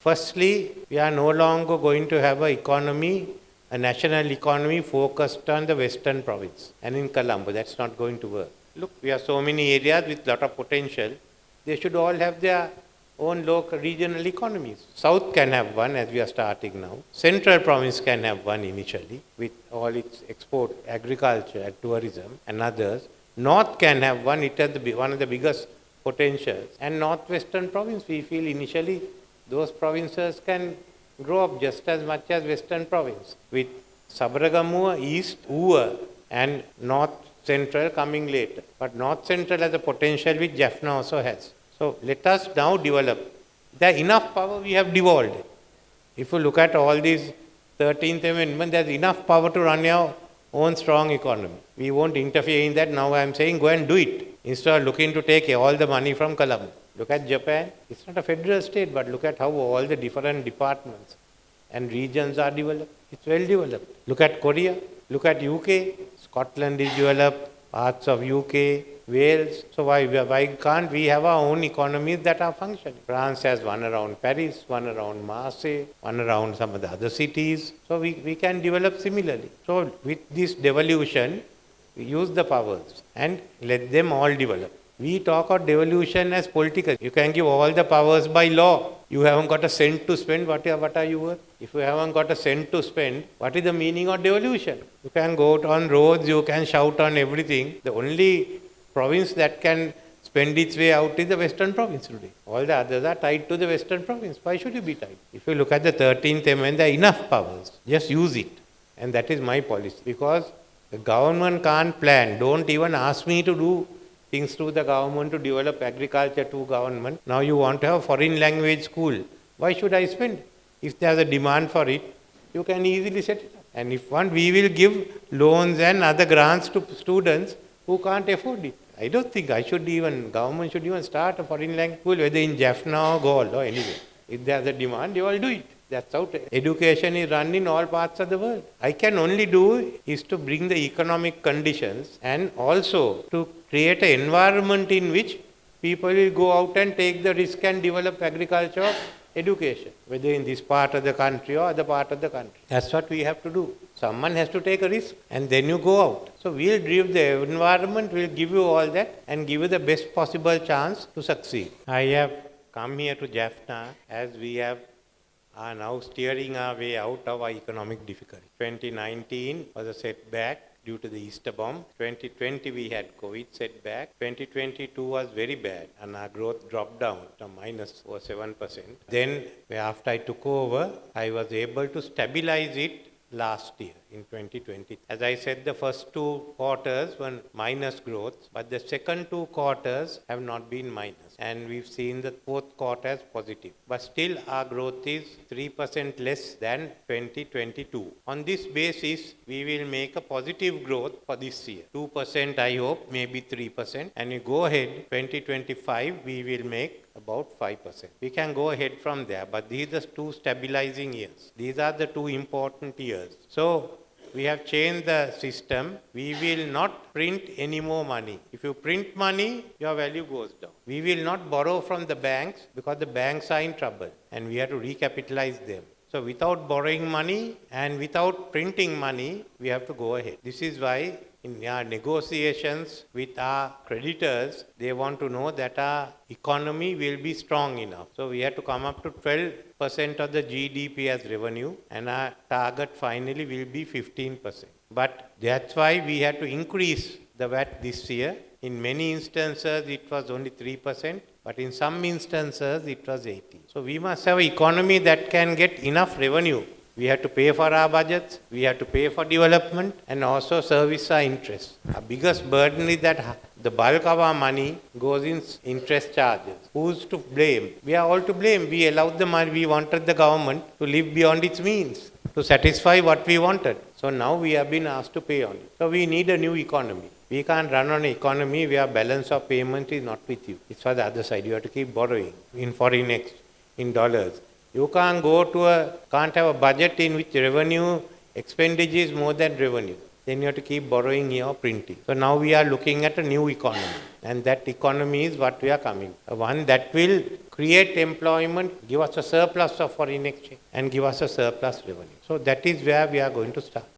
Firstly, we are no longer going to have a national economy focused on the western province and in Colombo. That's not going to work. Look, we have so many areas with lot of potential. They should all have their own local regional economies. South can have one, as we are starting now. Central province can have one initially with all its export, agriculture and tourism and others. North can have one, it has one of the biggest potentials. And northwestern province, we feel initially those provinces can grow up just as much as western province, with Sabaragamuwa, East, Uwa and North Central coming later. But North Central has a potential which Jaffna also has. So let us now develop. There enough power we have devolved. If you look at all these 13th Amendment, there's enough power to run your own strong economy. We won't interfere in that. Now I am saying go and do it, instead of looking to take all the money from Colombo. Look at Japan. It's not a federal state, but look at how all the different departments and regions are developed. It's well developed. Look at Korea. Look at UK. Scotland is developed. Parts of UK, Wales. So why can't we have our own economies that are functioning? France has one around Paris, one around Marseille, one around some of the other cities. So we can develop similarly. So with this devolution, we use the powers and let them all develop. We talk of devolution as political. You can give all the powers by law. You haven't got a cent to spend, what are you worth? If you haven't got a cent to spend, what is the meaning of devolution? You can go out on roads, you can shout on everything. The only province that can spend its way out is the western province today. All the others are tied to the western province. Why should you be tied? If you look at the 13th Amendment, there are enough powers. Just use it. And that is my policy. Because the government can't plan. Don't even ask me to do things to the government, to develop agriculture to government. Now you want to have a foreign language school. Why should I spend? If there is a demand for it, you can easily set it up. And if want, we will give loans and other grants to students who can't afford it. I don't think government should even start a foreign language school, whether in Jaffna or Gaul or anywhere. If there is a demand, you all do it. That's how education is run in all parts of the world. I can only do is to bring the economic conditions and also to create an environment in which people will go out and take the risk and develop agriculture or education, whether in this part of the country or other part of the country. That's what we have to do. Someone has to take a risk and then you go out. So we'll drive the environment, we'll give you all that and give you the best possible chance to succeed. I have come here to Jaffna as we are now steering our way out of our economic difficulty. 2019 was a setback due to the Easter bomb. 2020 we had COVID setback. 2022 was very bad and our growth dropped down to minus 7%. Then after I took over, I was able to stabilize it last year in 2020. As I said, the first 2 quarters were minus growth, but the second 2 quarters have not been minus. And we've seen the 4th quarter as positive. But still our growth is 3% less than 2022. On this basis, we will make a positive growth for this year. 2% I hope, maybe 3%. And we go ahead, 2025, we will make about 5%. We can go ahead from there, but these are 2 stabilizing years. These are the 2 important years. So we have changed the system. We will not print any more money. If you print money, your value goes down. We will not borrow from the banks because the banks are in trouble and we have to recapitalize them. So without borrowing money and without printing money, we have to go ahead. This is why in our negotiations with our creditors, they want to know that our economy will be strong enough. So we have to come up to 12% of the GDP as revenue and our target finally will be 15%. But that's why we had to increase the VAT this year. In many instances, it was only 3%, but in some instances, it was 80%. So we must have an economy that can get enough revenue. We have to pay for our budgets, we have to pay for development and also service our interests. Our biggest burden is that the bulk of our money goes in interest charges. Who's to blame? We are all to blame. We allowed the money, we wanted the government to live beyond its means, to satisfy what we wanted. So now we have been asked to pay on it. So we need a new economy. We can't run on an economy where balance of payment is not with you. It's for the other side. You have to keep borrowing in foreign in dollars. You can't have a budget in which revenue expenditure is more than revenue. then you have to keep borrowing here or printing. So now we are looking at a new economy, and that economy is what we are coming. One that will create employment, give us a surplus of foreign exchange, and give us a surplus revenue. So that is where we are going to start.